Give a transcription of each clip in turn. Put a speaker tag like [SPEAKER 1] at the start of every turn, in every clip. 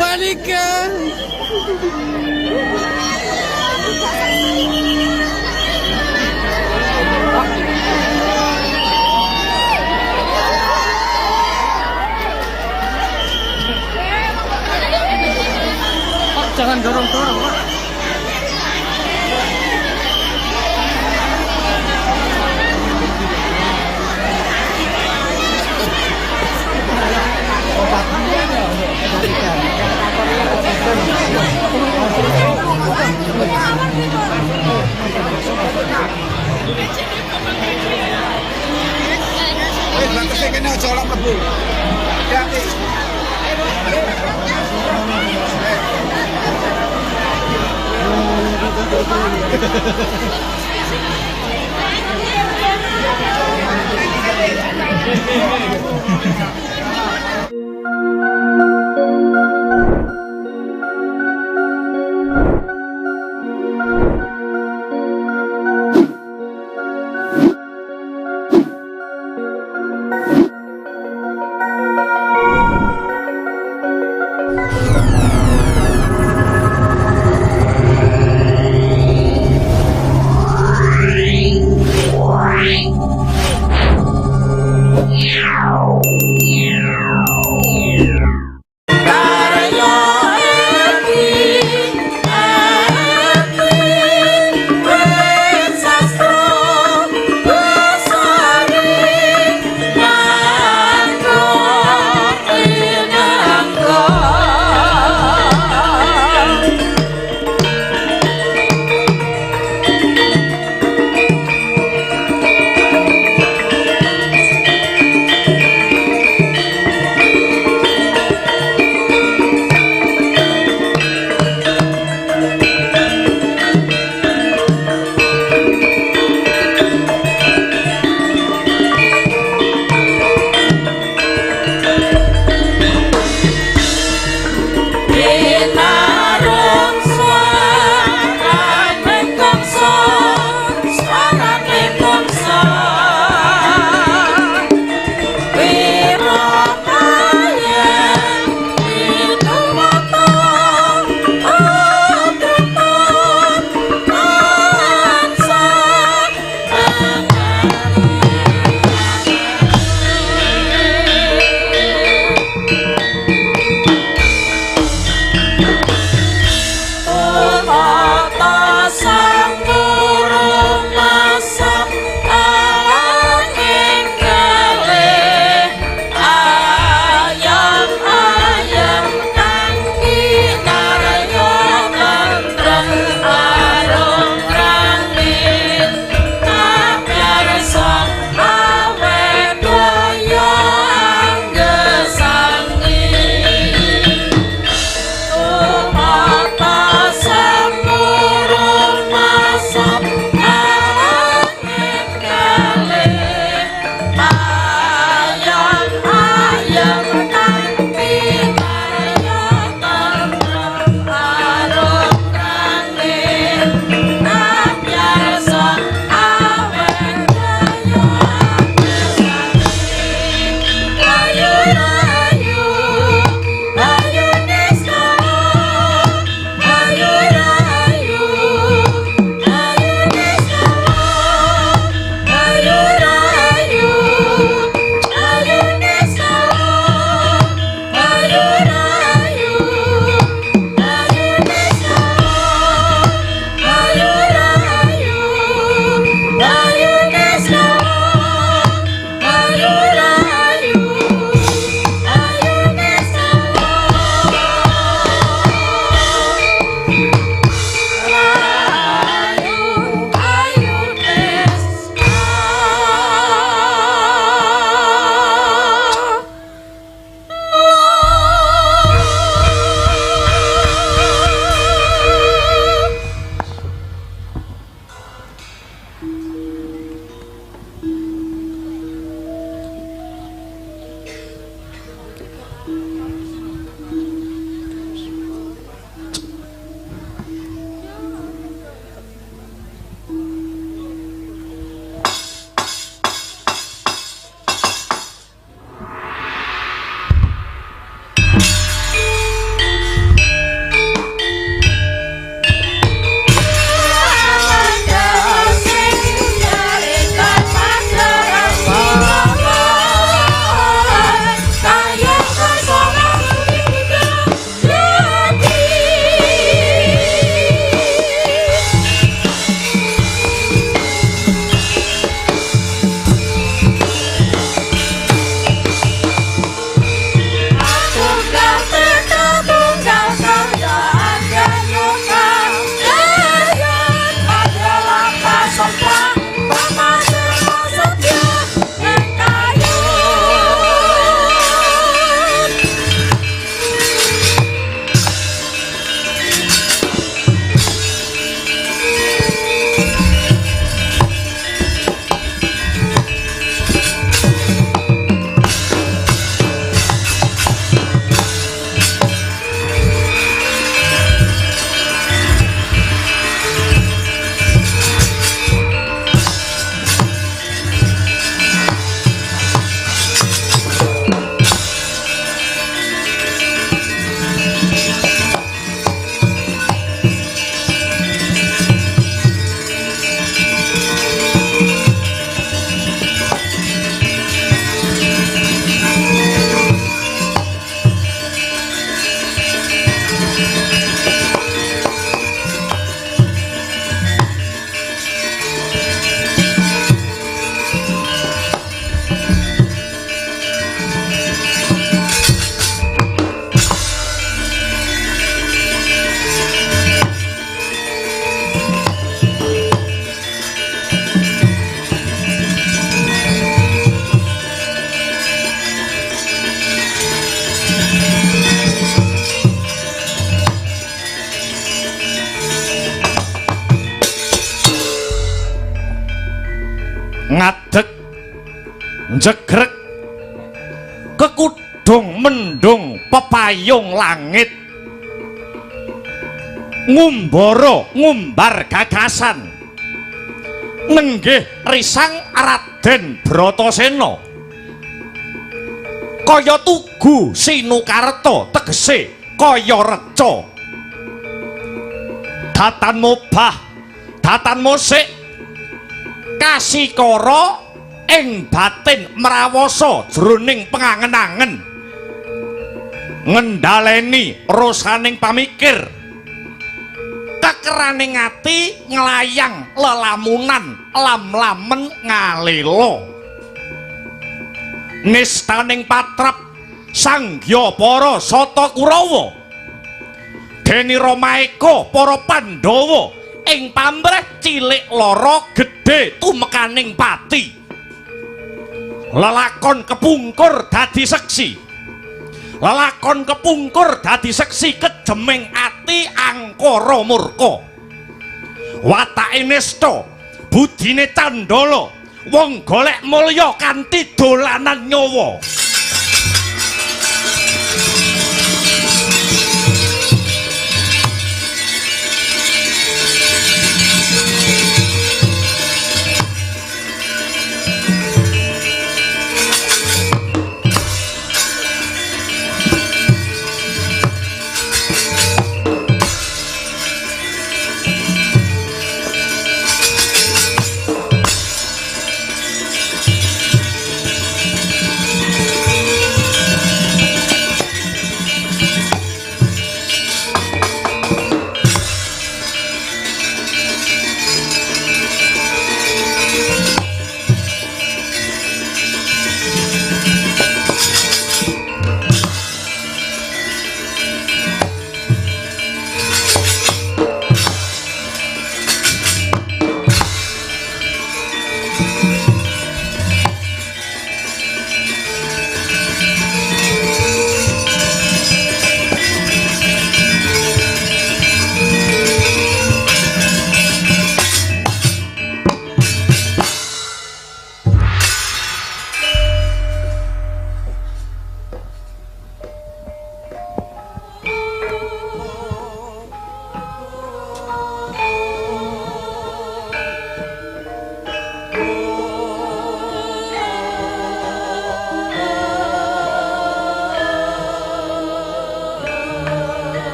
[SPEAKER 1] Balik ka! Pak, jangan dorong-dorong, Pak.
[SPEAKER 2] Batasnya kena colok lebu. Hati-hati.
[SPEAKER 3] Wow. jegrek kekudung mendung pepayung langit ngumbara ngumbar gagasan nenggih risang Raden Bratasena kaya tugu Sinukarta tegese kaya reca datan mobah datan musik kasikara ing batin mrawasa jroning pengangen-angen ngendhaleni rasaning pamikir kekeraning ati nglayang lelamunan lam-lamen ngalela nistaning patrap sanggya para sata Kurawa dene Ramaeka para Pandhawa ing pamrih cilik lara gedhe tumekaning pati lelakon kepungkur dadi seksi lelakon kepungkur dadi seksi kejeming ati angkara murka watake nista budine candala wong golek mulya kanthi dolanan nyawa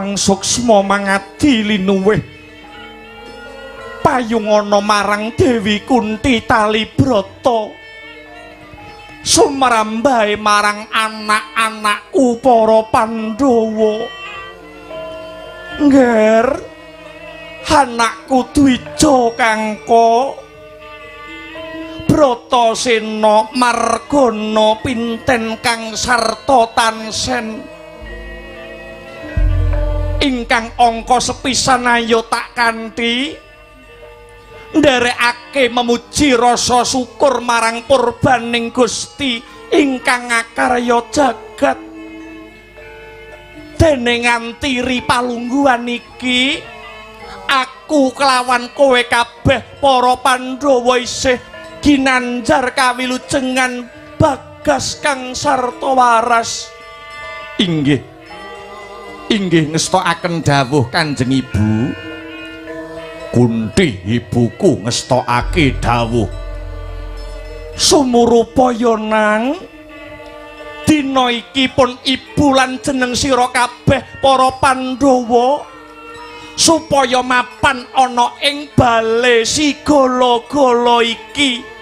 [SPEAKER 3] Hyang Suksma mangadi linuwih payungana marang Dewi Kunti Talibrata sumrambahe marang anak-anakku para Pandhawa ngger anakku Dwija Kangka Bratasena Margana Pinten kang sarta tansen ingkang angka sepisan ayo tak kanthi nderekake memuji rasa syukur marang purbaning Gusti ingkang ngakarya jagat dene nganti ripalungguhan iki aku kelawan kowe kabeh para Pandhawa isih ginanjar kawilujengan Bagas kang sarta waras. Inggih ngestakaken dawuh Kanjeng Ibu. Kunti ibuku ngestokake dawuh sumurupaya nang dina iki pun ibu lan jeneng sira kabeh para Pandhawa supaya mapan ana ing bale sigala-gala iki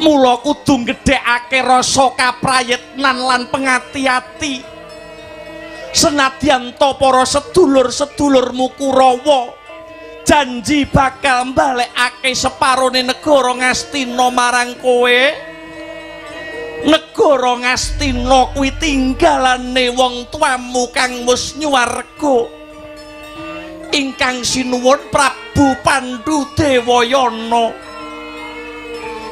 [SPEAKER 3] Mula kudu gedhekake rasa kaprayitnan lan pengati-ati. Senadyan to para sedulur-sedulurmu Kurawa janji bakal mbalekake separone negara Ngastina marang kowe. Negara Ngastina kuwi tinggalane wong tuamu kang wis nyuwarga. Ingkang sinuwun Prabu Pandhu Dewayana.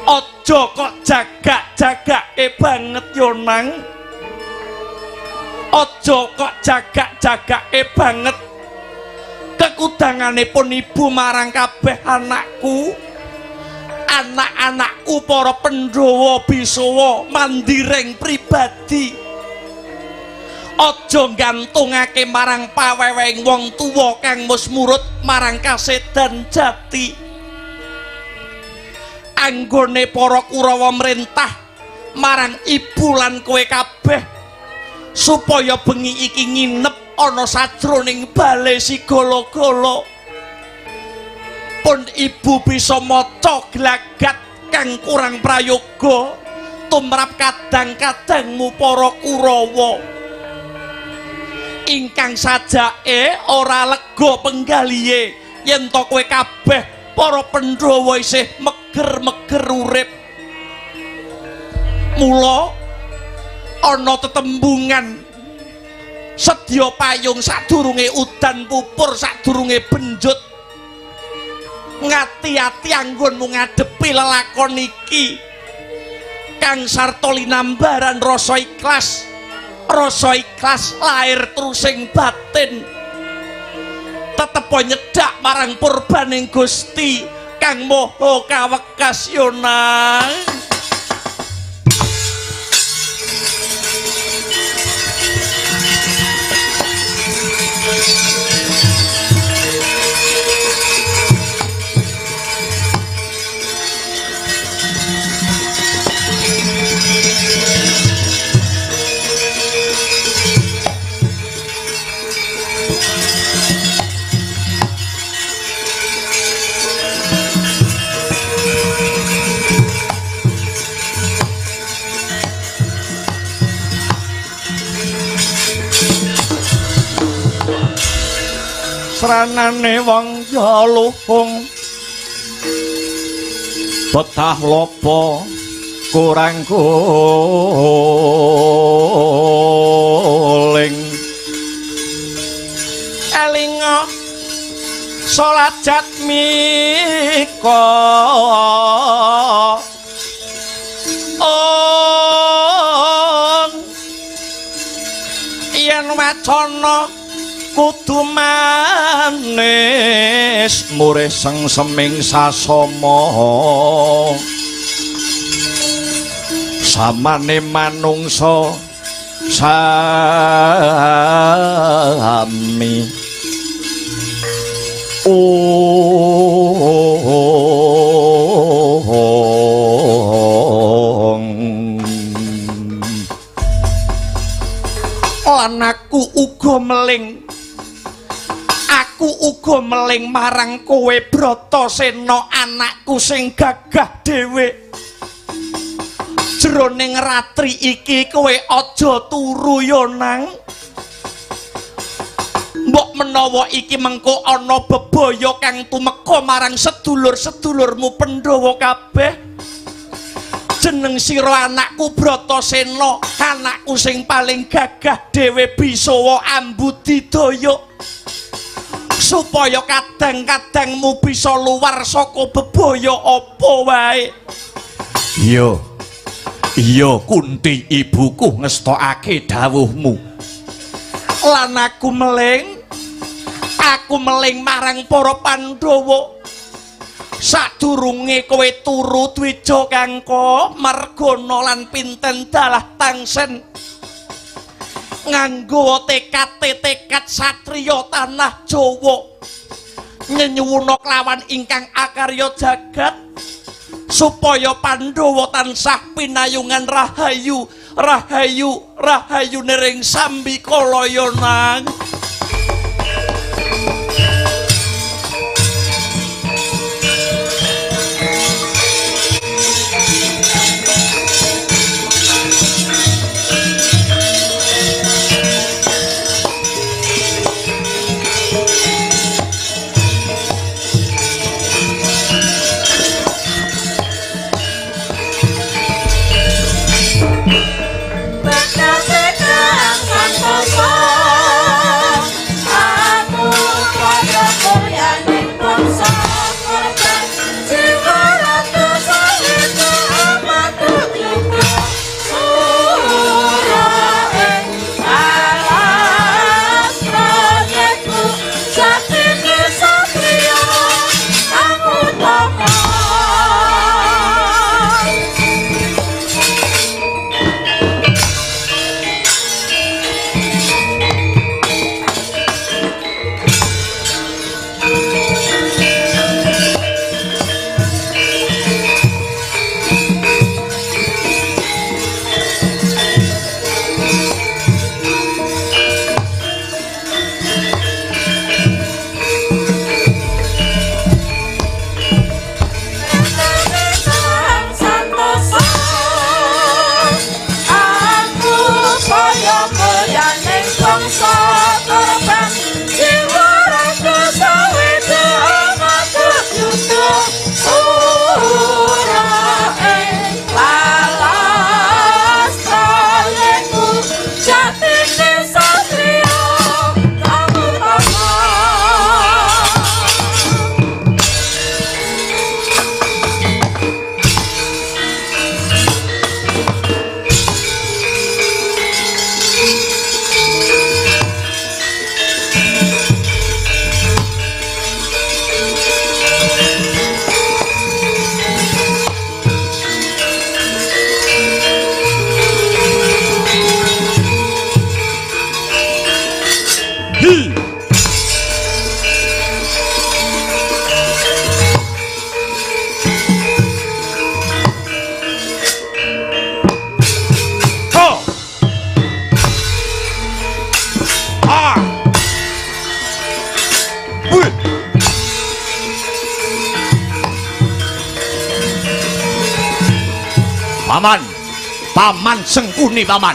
[SPEAKER 3] Aja kok jagak-jagake banget yo nang. Aja kok jagak-jagake banget. Kekudanganipun ibu marang kabeh anakku. Anak-anakku para Pandhawa Bisawa mandireng pribadi. Aja gantungake marang paweweng wong tuwa kang wis murut marang kasedan jati. Anggone para Kurawa mrentah marang ibu lan kowe kabeh supaya bengi iki nginep ana sajroning bale sigala-gala. Pun ibu bisa maca glagat kang kurang prayoga tumrap kadang-kadangmu para Kurawa. Ingkang sajake ora lega penggalihe yen to kowe kabeh para Pandhawa isih meger-meger urip. Mula ana tetembungan sedya payung sadurunge udan pupur sadurunge benjut. Ngati-ati anggonmu ngadepi lelakon iki kang sarta linambaran rasa ikhlas lahir terusing batin. Tetep nyedak marang purbaning Gusti kang Maha Kawekas yo nang. Sranane wong ya luhung betah lopo kurang guling elinga salat jatmika yen wacana kudu manis murih sengseming sasama samane manungsa sami anakku uga meling. Aku uga meling marang kowe Bratasena anakku sing gagah dhewe. Jroning ratri iki kowe aja turu yo nang. Mbok menawa iki mengko ana bebaya kang tumeka marang sedulur-sedulurmu Pandhawa kabeh. Jeneng sira anakku Bratasena, anakku sing paling gagah dhewe Bisawa Ambudidaya. Supaya kadang-kadangmu bisa luar saka bebaya apa wae. Iya Kunti ibuku ngestokake dawuhmu. Lan aku meling marang para Pandhawa. Sadurunge kowe turu Dwija Kangka, Margana lan Pinten dalah tangsen. Nganggo tekad satriya tanah Jawa nyenyuwuna kelawan ingkang akarya jagat supaya Pandhawa tansah pinayungan rahayu nering sambikala ya nang. Paman, Paman Sengkuni Paman.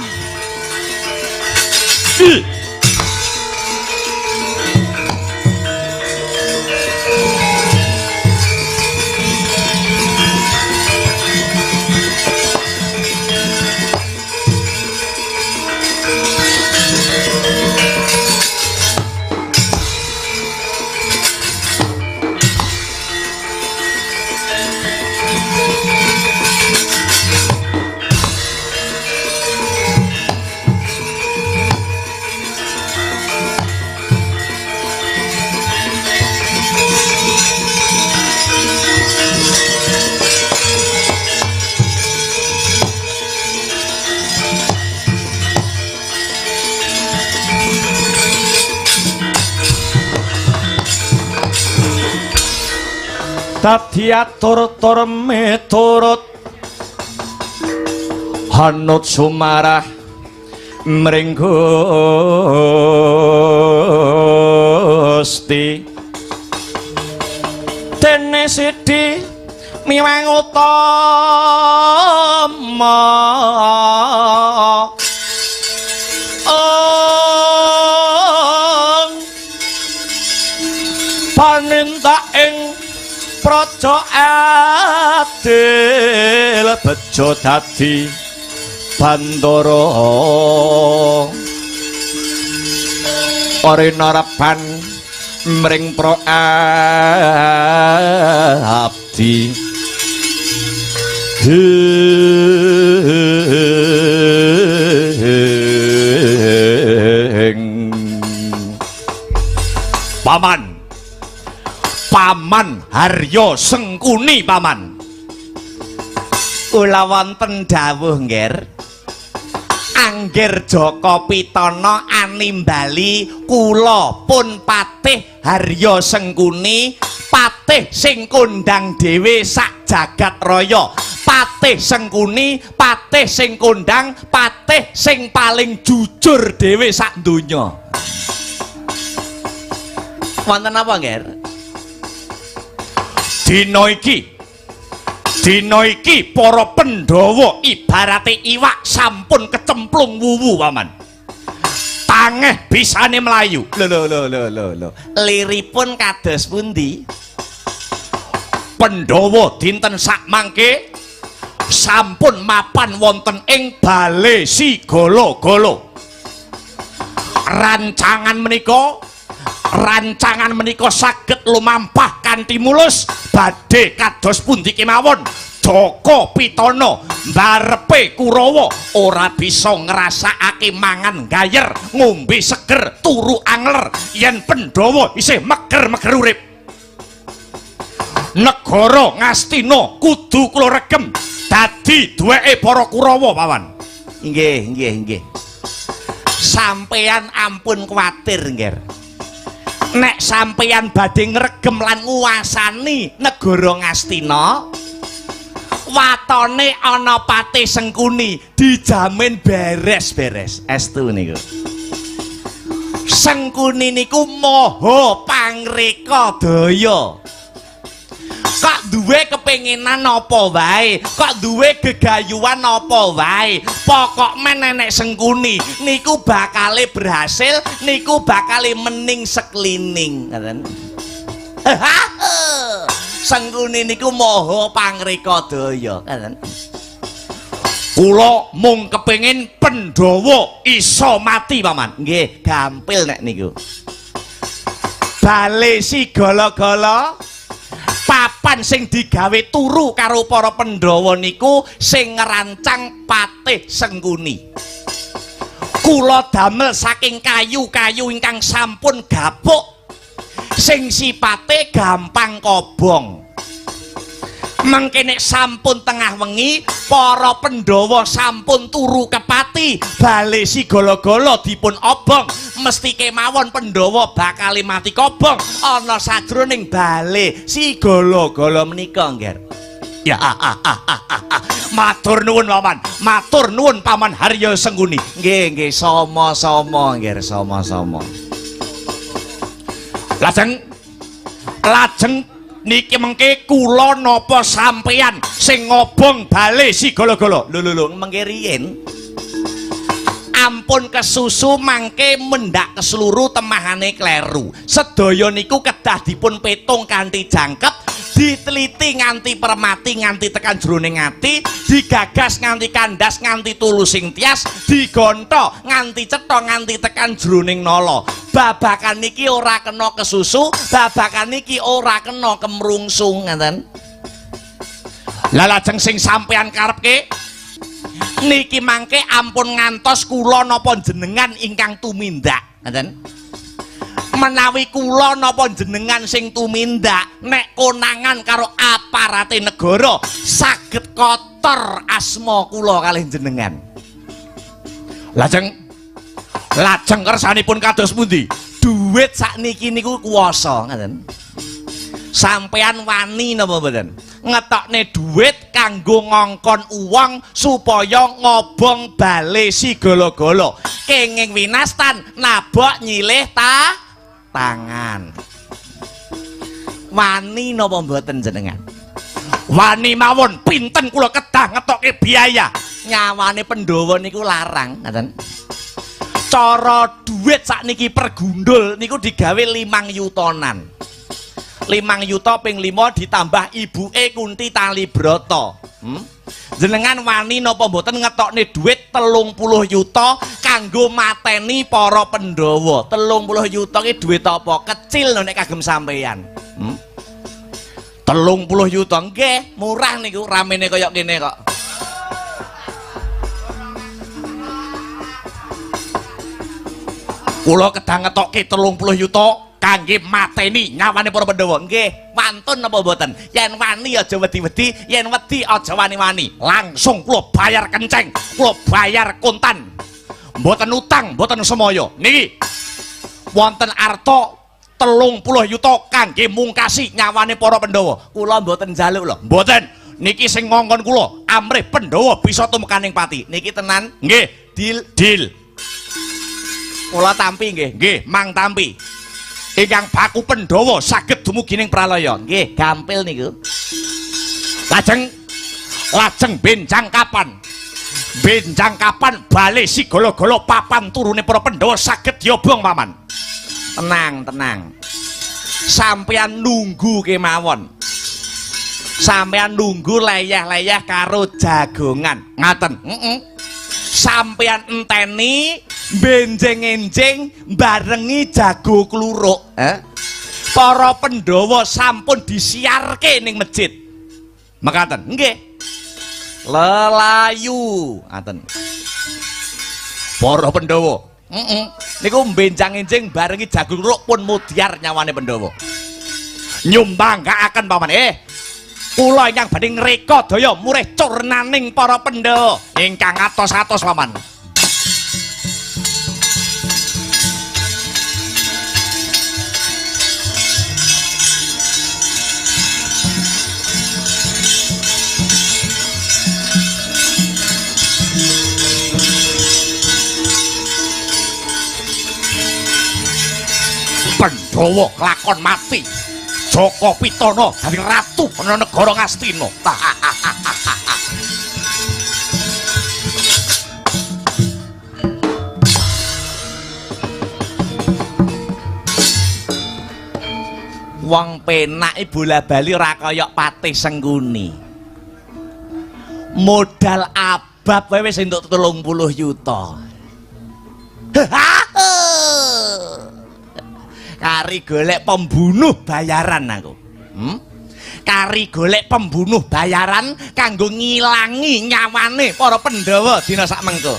[SPEAKER 3] Dadi atur-tur miturut hanut sumarah mring Gusti dene sidi miwang utama paninta ing praja adil bejo dadi bandara orina repan mring pro abdi Paman, Paman Harya Sengkuni Paman. Kula wonten dawuh nggir. Angger Jaka Pitana animbali kula pun patih Harya Sengkuni, patih sing kondang dhewe sak jagat raya. Patih Sengkuni, patih sing kondang, patih sing paling jujur dhewe sak donya. Wonten apa nggir? Dina iki para Pandhawa ibarate iwak sampun kecemplung wuwu Paman. Tangeh bisane mlayu. Lho. Liripun kados pundi? Pandhawa dinten sak mangke sampun mapan wonten ing Bale Sigala-gala. Rancangan menika saged lumampah kanthi mulus badhe kados pundi kemawon. Jaka Pitana barepe Kurawa ora bisa ngrasakake mangan gayer, ngombe seger, turu angler yen Pandhawa isih meger-meger urip. Negara Ngastina kudu kula regem dadi duweke para Kurawa Paman. Nggih. Sampeyan ampun kuwatir nggih. Nek sampeyan badhe ngregem lan nguwasani negara Ngastina, watone ana Patih Sengkuni dijamin beres-beres. Estu niku. Sengkuni niku maha pangreka daya. Kok duwe kepenginan apa wae, kok duwe gegayuhan apa wae, pokok men nenek Sengkuni niku bakale berhasil, niku bakale mening seklining ngoten. Sengkuni niku maha pangreka daya ngoten. Kula mung kepengin Pandhawa iso mati Paman. Nggih, gampil nek niku. Bale Sigala-gala papan sing digawe turu karo para Pandhawa niku sing ngerancang Patih Sengkuni. Kula damel saking kayu-kayu ingkang sampun gapuk, sing sipate gampang kobong. Mangke nek sampun tengah wengi para Pandhawa sampun turu kepati, Bale Sigala-gala dipun obong, mesti kemawon Pandhawa bakal mati kobong ana sajroning Bale Sigala-gala menika nggih. Ya matur nuwun Paman, matur nuwun Paman Harya Sengkuni. Nggih, sama-sama nggih, sama-sama. Lajeng niki mengke kula napa sampeyan sing ngobong bale si golo-golo. Lho mengke riyen ampun kesusu mangke mendak keseluruh temahane kleru. Sedaya niku kedah dipun petung kanthi jangkep, diteliti nganti permati nganti tekan jroning ati, digagas nganti kandas nganti tulusing tias, digonto nganti cetha nganti tekan jroning nala. Babakan niki ora kena kesusu, babakan niki ora kena kemrungsung ngoten. Lah lajeng sing sampean karepke niki mangke ampun ngantos kula napa jenengan ingkang tumindak ngoten. Menawi kula napa jenengan sing tumindak nek konangan karo aparate negara saged kotor asma kula kalih jenengan. Lajeng kersanipun kados pundi? Duit sakniki niku kuwasa ngoten. Sampean wani napa mboten? Ngetokne duit kanggo ngongkon uang supaya ngobong bale si golo-golo. Kenging winastan nabok nyilih tangan. Wani napa mboten jenengan? Wani mawon, pinten kula kedah ngetokke biaya. Nyawane Pandhawa niku larang, ngoten. Cara duit sakniki pergundul niku digawe 5 yutonan. 5 yuta ping 5 ditambah ibuke Kunti Talibrata. Jenengan wani napa mboten ngetokne duit 30 yuta kanggo mateni para Pandhawa. 30 yuta ki duit apa? Kecil lho nek kagem sampeyan. 30 yuta nggih, murah niku ramene kaya kene kok. Kula kedah ngetokke 30 yuta kangge mateni nyawane para Pandhawa. Nggih, mantun napa mboten? Yen wani aja wedi-wedi, yen wedi aja wani-wani. Langsung kula bayar kenceng, kula bayar kontan. Mboten utang, mboten semaya. Niki wonten arta 30 yuta kangge mungkasi nyawane para Pandhawa. Kula mboten njaluk lho. Mboten. Niki sing ngongkon kula amrih Pandhawa bisa tumekaning pati. Niki tenan. Nggih, deal. Kula tampi nggih, mang tampi. Ingkang baku Pandhawa saged dumugi ning pralaya. Nggih, gampil niku. Lajeng benjang kapan? Benjang kapan bale si golo-golo papan turune para Pandhawa saged diobong paman. Tenang. Sampeyan nunggu kemawon. Sampeyan nunggu leyeh-leyeh karo jagongan. Ngaten. Sampeyan enteni benjeng-enjing barengi jago kluruk. Para Pandhawa sampun disiarke ning masjid. Mekaten, nggih. Lelayu, ngaten. Para Pandhawa. Niku benjang-enjing barengi jago kluruk pun mudyar nyawane Pandhawa. Nyumbangkaken paman. Kula ingkang badhe ngreka daya murih curnaning para Pandhawa ingkang atos-atos paman. Pandhawa kelakon mati. Joko Pitana dadi ratu ana negara Ngastina. Wong penake bola-bali ora kaya Patih Sengkuni. Modal abab wae wis entuk 30 yuta. Kari golek pembunuh bayaran aku. Kari golek pembunuh bayaran kanggo ngilangi nyawane para Pandhawa dina sak mengko.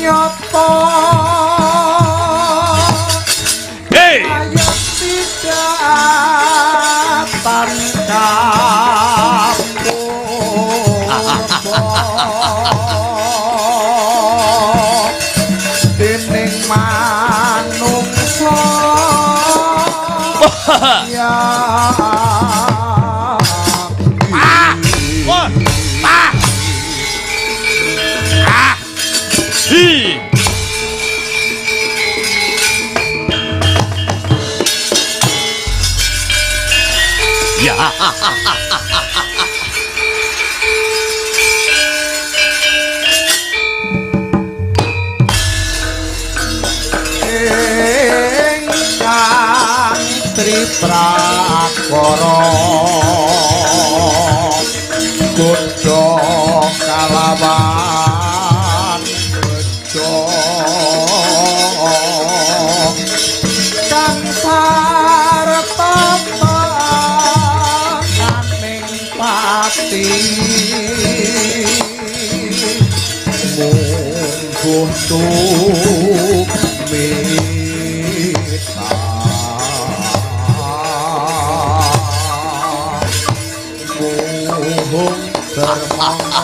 [SPEAKER 2] nyata
[SPEAKER 3] Hei
[SPEAKER 2] ayo tidak tangkap dening manungsa ya ingkang triprakara bodho kalawan bejo kang sarta kaning pati mungguh tumita mungguh termongkoni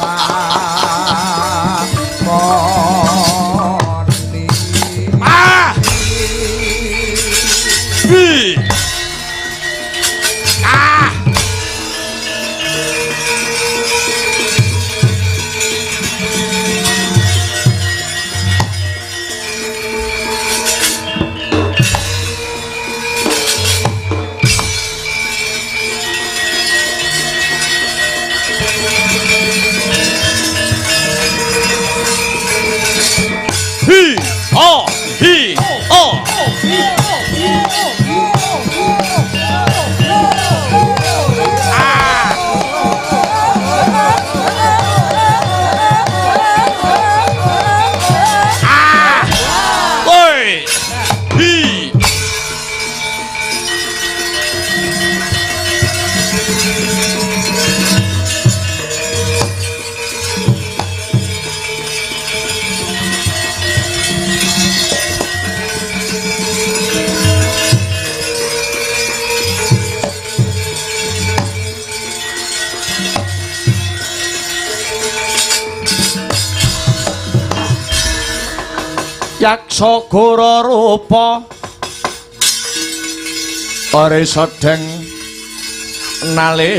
[SPEAKER 2] yaksa gora rupa ore sedeng nalendra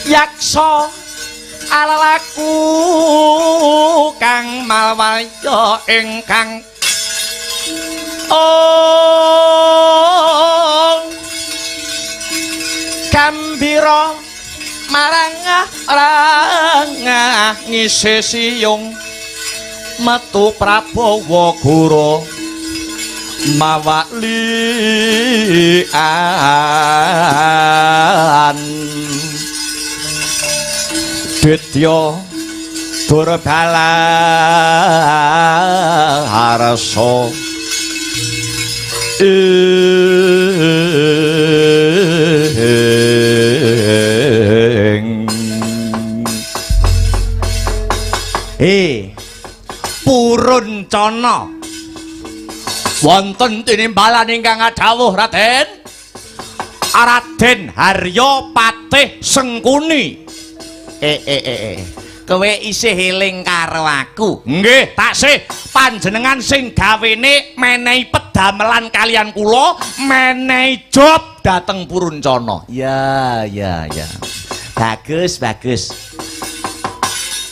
[SPEAKER 2] yaksa alalaku kang malwaya ingkang gambira marang ngise siyung metu Prabawa Gora mawalian Ditya Durbala harasa Purun Cana wonten tinimbalan ingkang adhawuh Raden Raden Harya Patih Sengkuni kowe isih eling karo aku nggih taksih panjenengan sing gawene menehi pedamelan kalian kula menehi job dateng Purun Cana ya bagus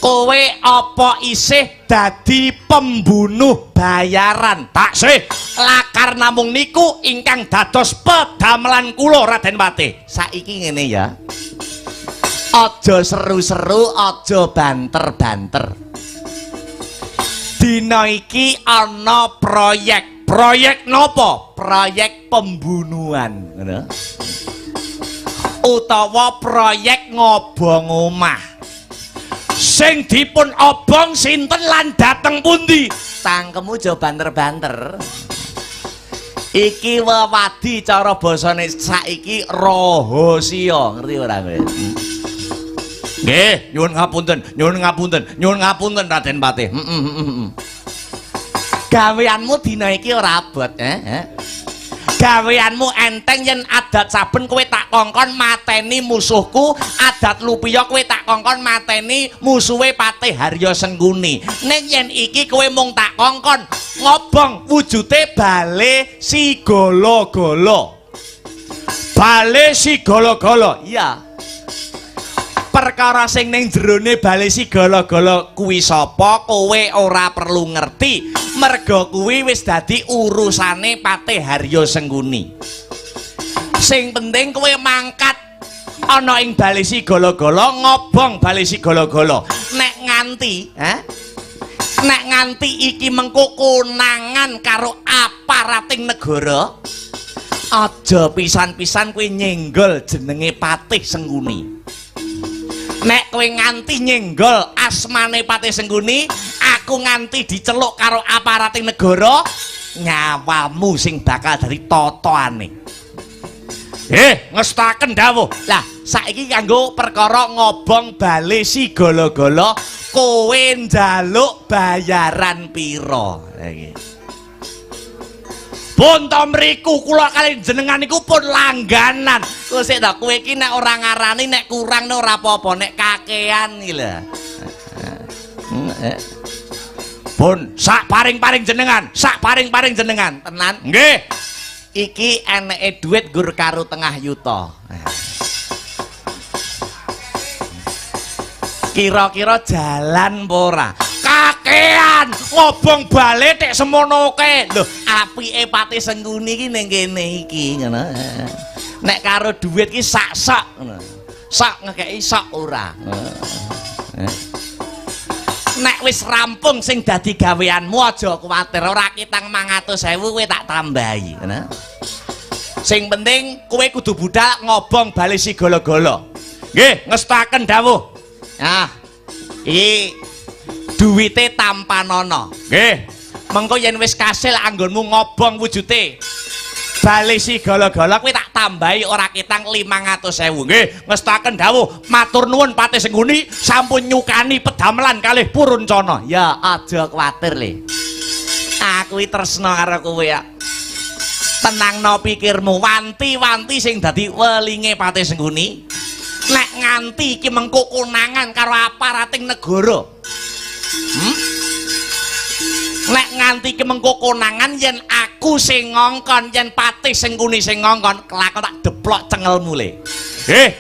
[SPEAKER 2] kowe apa isih dadi pembunuh bayaran taksih lakar namung niku ingkang dados pedamelan kula Raden Patih saiki ngene ya aja seru-seru aja banter-banter dina iki ana proyek napa proyek pembunuhan ngono utawa proyek ngobong omah sing dipun obong sinten lan dateng pundi cangkemmu aja banter-banter iki wewadi cara basane saiki rahasia ngerti ora kowe
[SPEAKER 3] Nggih, nyuwun ngapunten, nyuwun ngapunten, nyuwun ngapunten Raden Patih. Gaweanmu dina iki ora abot, Gaweanmu enteng yen adat saben kowe tak kongkon mateni musuhku, adat lupiya kowe tak kongkon mateni musuhe Patih Harya Sengkuni. Ning yen iki kowe mung tak kongkon ngobong wujute bale si golo-golo. Bale si golo-golo. Iya. Perkara sing ning jerone bale si golo-golo kuwi sapa kowe ora perlu ngerti. Merga kuwi wis dadi urusane Patih Harya Sengkuni. Sing penting kowe mangkat ana ing bale si golo-golo, ngobong bale si golo-golo. Nek nganti iki mengko konangan karo aparating negara, aja pisan-pisan kowe nyenggol jenenge Patih Sengkuni. Nek kowe nganti nyenggol asmane Patih Sengkuni, aku nganti diceluk karo aparating negara, nyawamu sing bakal dari totoane. Ngestaken dawuh. Lah, saiki kanggo perkara ngobong bale si golo-golo, kowe njaluk bayaran pira? Lah iki. Pun to mriku kula kali jenengan niku pun langganan. Kok sik ta kowe iki nek ora ngarani nek kurang ora apa-apa, nek kakean iki lho. Pun sak paring-paring jenengan, sak paring-paring jenengan. Tenan? Nggih. Iki eneke dhuwit gur karo tengah yuta. Kira-kira jalan apa ora? Kakean ngobong bale tek semono kae. Lho, apike Patih Sengkuni iki ning kene iki ngono. Nek karo dhuwit iki sak-sak ngono. Sak ngekeki sak ora. Nek wis rampung sing dadi gaweanmu aja kuwatir, ora kitang 500.000 kowe tak tambahi, ngono. Sing penting kowe kudu budal ngobong bale si golo-golo. Nggih, ngestaken dawuh. Nah, iki duwite tampanono. Nggih. Mengko yen wis kasil anggonmu ngobong wujute bale si golo-golo kowe tak tambahi ora kitang 500.000. Nggih, ngestaken dawuh. Matur nuwun Patih Sengkuni sampun nyukani pedamelan kalih Puruncana. Ya aja kuwatir le. Aku iki tresna karo kowe ya. Tenangno pikirmu, wanti-wanti sing dadi welinge Patih Sengkuni. Nek nganti iki mengko konangan karo aparating negara. Nek nganti iki mengko konangan yen aku sing ngongkon, yen Patih Sengkuni sing ngongkon, kelakon tak deplok cengelmu le.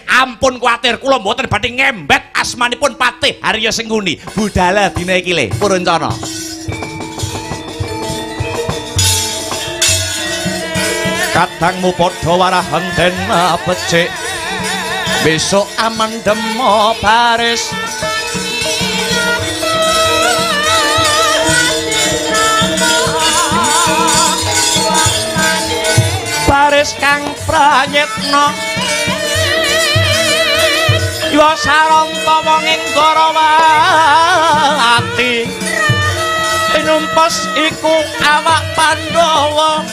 [SPEAKER 3] Ampun kuwatir, kula mboten badhe ngembet asmanipun Patih Harya Sengkuni. Budala dina iki le, Puruncana. Kadangmu padha warahan den becik. Besok amandemo baris. Baris kang pranyetna yo saranta wong ing Gorawati. Pinumpes iku awak Pandhawa.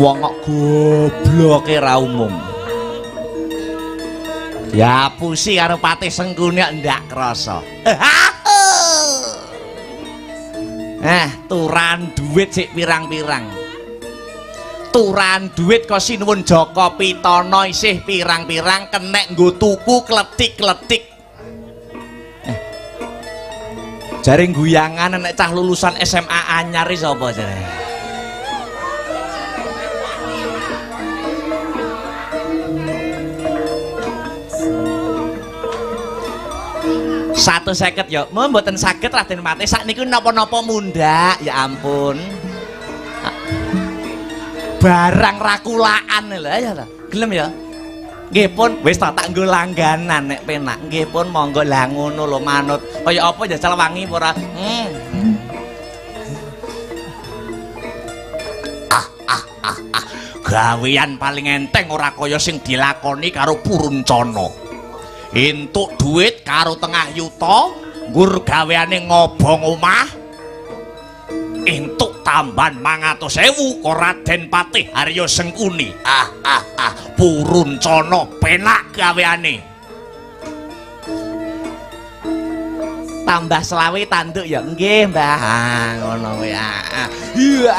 [SPEAKER 3] Wong kok gobloke ra umum. Ya pusi karo Patih Sengkuni ndak krasa. Turan duit sik pirang-pirang. Turan duit kok sinuwun Jaka Pitana isih pirang-pirang kenek nggo tuku kletik-kletik. Jare guyangan nek cah lulusan SMA anyar iki sapa jare? Satu seket ya, mau mboten saged Raden Patih sakniku napa-napa mundhak, ya ampun. Barang rakulaan lho ya ta. Gelem ya? Nggih pun wis tak nggo langganan nek penak. Nggih pun monggo lah ngono lho manut. Kaya apa jajal wangi apa ora? Gawean paling enteng ora kaya sing dilakoni karo Puruncana. Entuk duit karo tengah yuta, nggur gaweane ngobong omah. Entuk tambahan 500.000 karo Raden Patih Haryo Sengkuni. Puruncana penak gaweane. Tambah selawe tanduk ya. Nggih, Mbah. Ngono kuwi. Iya.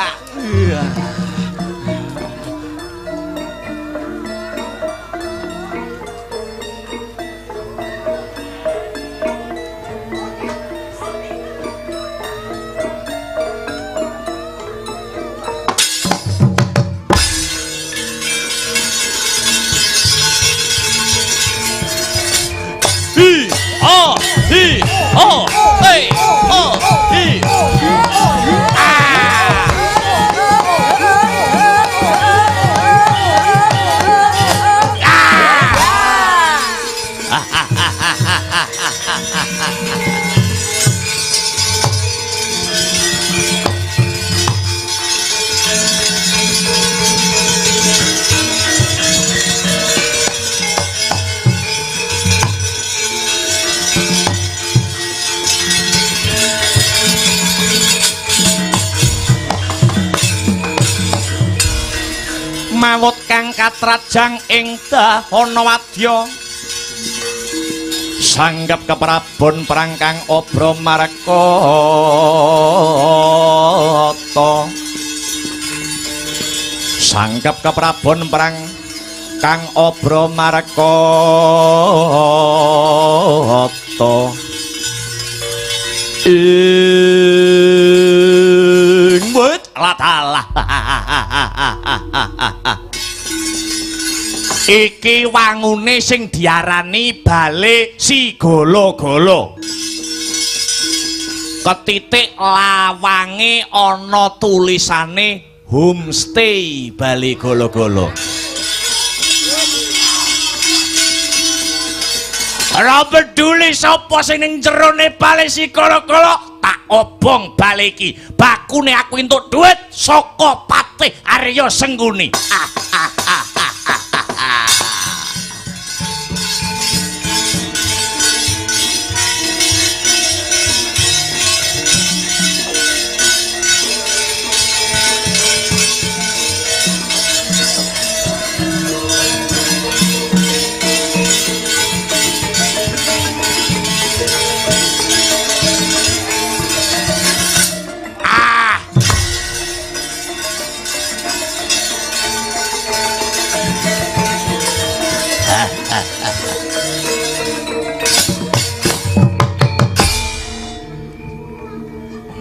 [SPEAKER 3] Mawut kang katrajang ing dahana wadya sanggep keprabon perang kang obro marakata sanggep keprabon perang kang obro marakata ing wit latalah iki wangune sing diarani bale sigala-gala. Ketitik lawange ana tulisane homestay Bale Gala-gala. Ora peduli sapa sing ning jerone bale sigala-gala, tak obong bale iki. Bakune aku entuk dhuwit saka Patih Arya Sengkuni.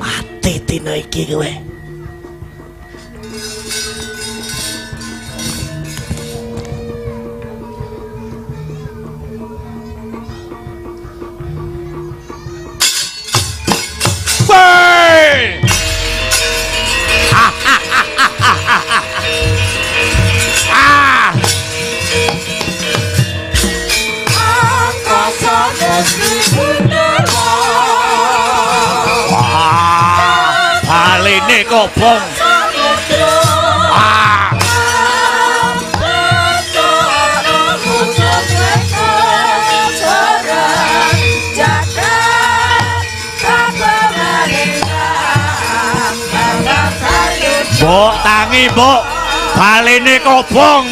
[SPEAKER 3] Mati dina iki kowe. Baline kobong. Mbok tangi, Mbok. Baline kobong.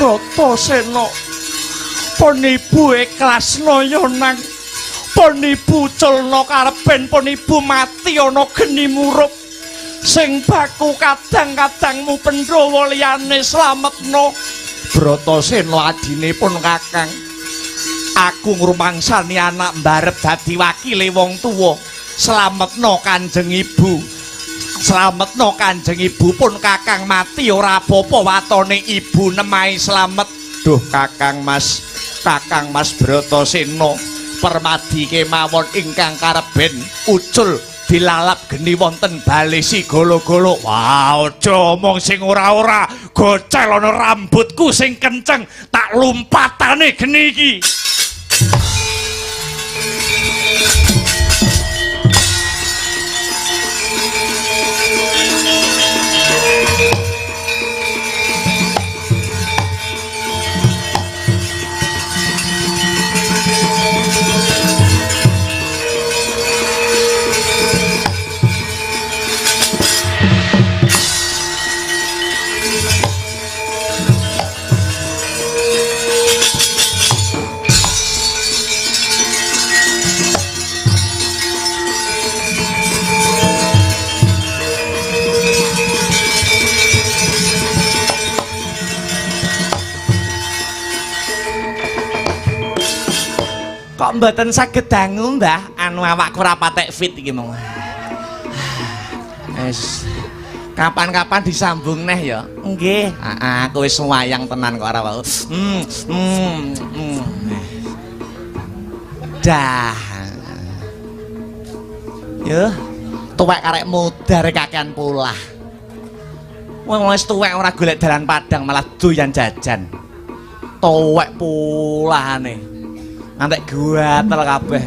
[SPEAKER 2] Bratasena. Pun ibu ikhlas naya nang pun ibu culna karepen pun ibu mati ana geni murup sing baku kadang-kadangmu Pandhawa liyane slametna. Bratasena adinipun Kakang. Aku ngrumangsani anak mbarep dadi wakile wong tuwa. Slametna Kanjeng Ibu. Slametna Kanjeng Ibu pun Kakang mati ora apa-apa watone ibu nemahi slamet. Duh Kakang Mas Bratasena, permadi kemawon ingkang kareben ucul dilalap geni wonten bale si golo-golo. Wah, aja omong sing ora-ora, gocel ana rambutku sing kenceng, tak lumpatane geni iki. Kok mboten saged dangu, Mbah? Anu awakku ora patek fit iki mong. Wis kapan-kapan disambung neh ya. Nggih. Heeh, aku wis wayang tenan kok ora wae. Dah. Yo, tuwek karek mudar kakean polah. Wong wis tuwek ora golek dalan padang malah doyan jajan. Tuwek polahane. Ngantek gatel kabeh.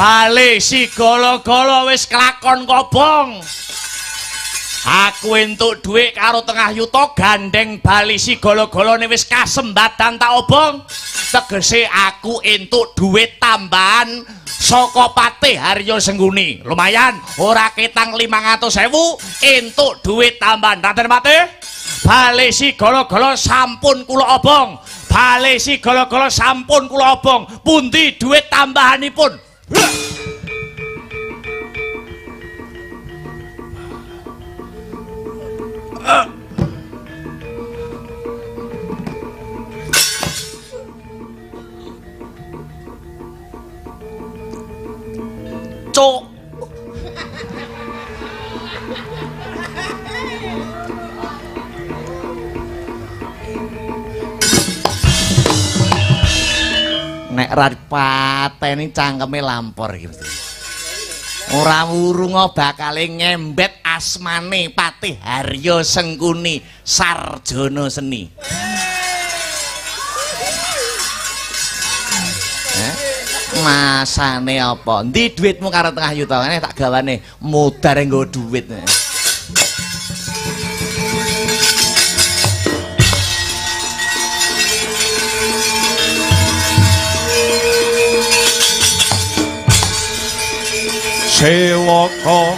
[SPEAKER 2] Bale si golo-golo wis kelakon kobong. Aku entuk dhuwit karo tengah yuta gandeng bali si golo-golone wis kasembadan tak obong. Tegese aku entuk dhuwit tambahan saka Patih Haryo Sengguni. Lumayan, ora ketang 500.000 entuk dhuwit tambahan. Raden Patih, bale si golo-golo sampun kula obong. Bale si golo-golo sampun kula obong. Pundi dhuwit tambahanipun? Cuk. Nek ra pateni cangkeme lampor iki. Ora wurung bakale ngembet asmane Patih Haryo Sengkuni sarjana seni. Masane apa? Ndi dhuwitmu karo tengah yuta? Tak gawane mudar nggo dhuwit. Sewaka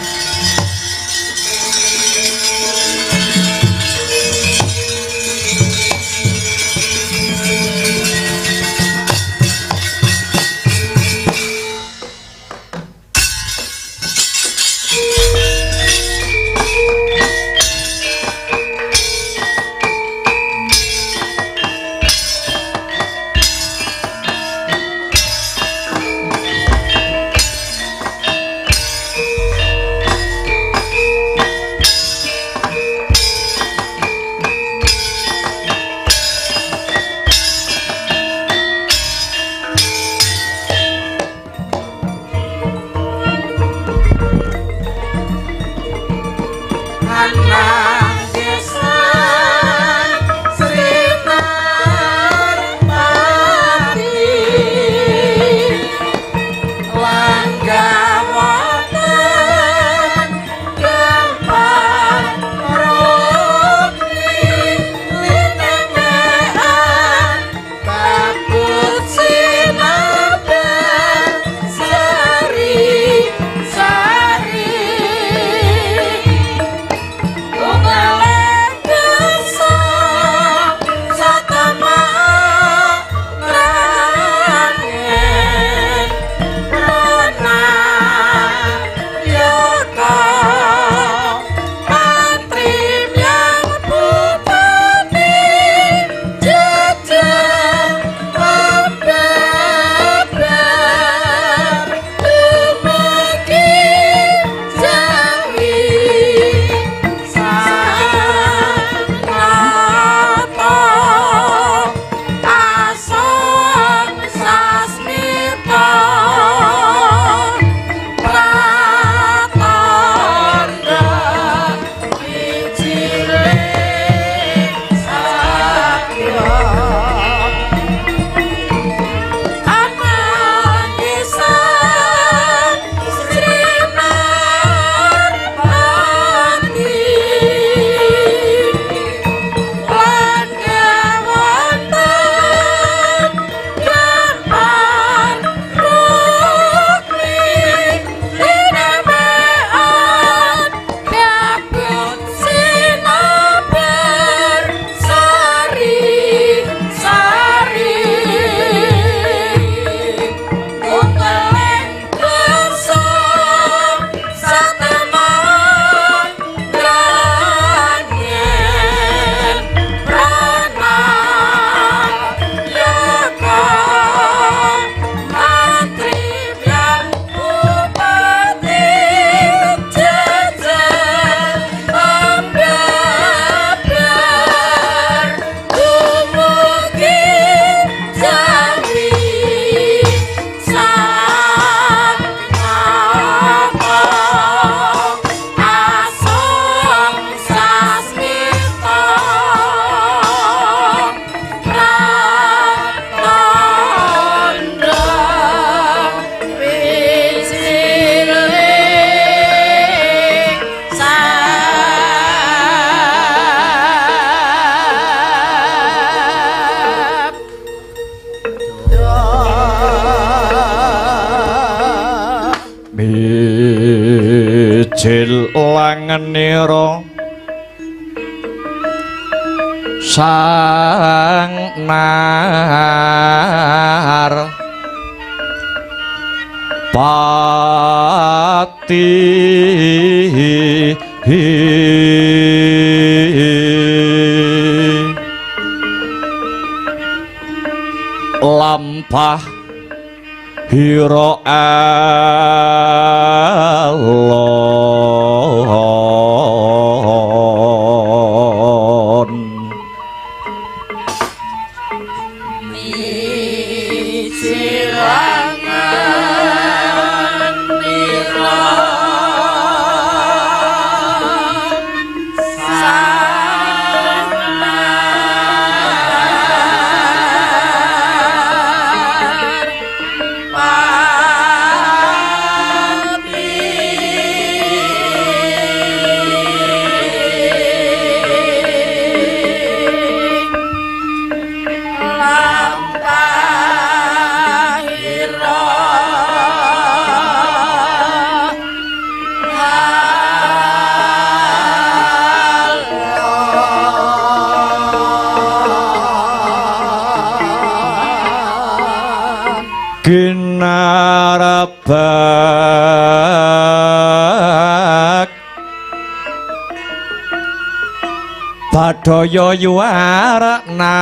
[SPEAKER 2] jilangenira sang nar pati lampah hira alon ginarabak padaya yuwarna